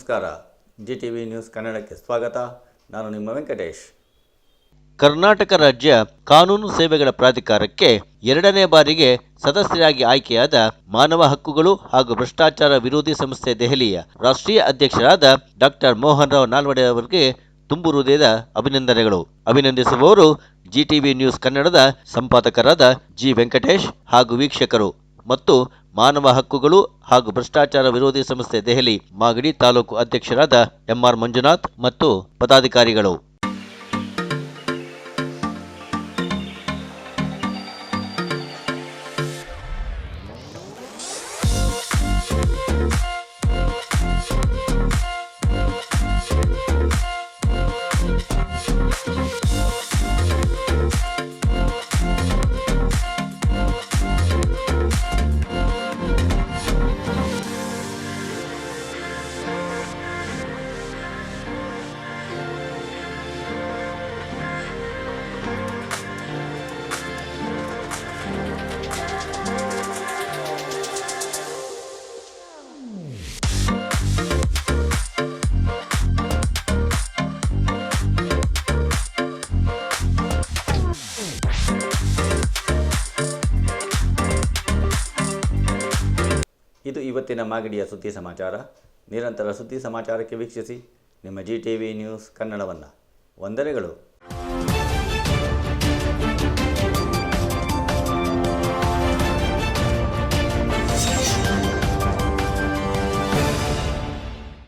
ನಮಸ್ಕಾರ. GTV news ಕನ್ನಡಕ್ಕೆ ಸ್ವಾಗತ. ನಾನು ನಿಮ್ಮ ವೆಂಕಟೇಶ್. ಕರ್ನಾಟಕ ರಾಜ್ಯ ಕಾನೂನು ಸೇವೆಗಳ ಪ್ರಾಧಿಕಾರಕ್ಕೆ ಎರಡನೇ ಬಾರಿಗೆ ಸದಸ್ಯರಾಗಿ ಆಯ್ಕೆಯಾದ ಮಾನವ ಹಕ್ಕುಗಳು ಹಾಗೂ ಭ್ರಷ್ಟಾಚಾರ ವಿರೋಧಿ ಸಂಸ್ಥೆ ದೆಹಲಿಯ ರಾಷ್ಟ್ರೀಯ ಅಧ್ಯಕ್ಷರಾದ ಡಾಕ್ಟರ್ ಮೋಹನ್ ರಾವ್ ನಾಲ್ವಡೆ ಅವರಿಗೆ ತುಂಬು ಹೃದಯದ ಅಭಿನಂದನೆಗಳು. ಅಭಿನಂದಿಸುವವರು GTV ನ್ಯೂಸ್ ಕನ್ನಡದ ಸಂಪಾದಕರಾದ ಜಿ ವೆಂಕಟೇಶ್ ಹಾಗೂ ವೀಕ್ಷಕರು ಮತ್ತು ಮಾನವ ಹಕ್ಕುಗಳು ಹಾಗೂ ಭ್ರಷ್ಟಾಚಾರ ವಿರೋಧಿ ಸಂಸ್ಥೆ ದೆಹಲಿ ಮಾಗಡಿ ತಾಲೂಕು ಅಧ್ಯಕ್ಷರಾದ MR ಮಂಜುನಾಥ್ ಮತ್ತು ಪದಾಧಿಕಾರಿಗಳು. ಇದು ಇವತ್ತಿನ ಮಾಗಡಿಯ ಸುದ್ದಿ ಸಮಾಚಾರ. ನಿರಂತರ ಸುದ್ದಿ ಸಮಾಚಾರಕ್ಕೆ ವೀಕ್ಷಿಸಿ ನಿಮ್ಮ GTV ನ್ಯೂಸ್ ಕನ್ನಡವನ್ನು. ವಂದನೆಗಳು.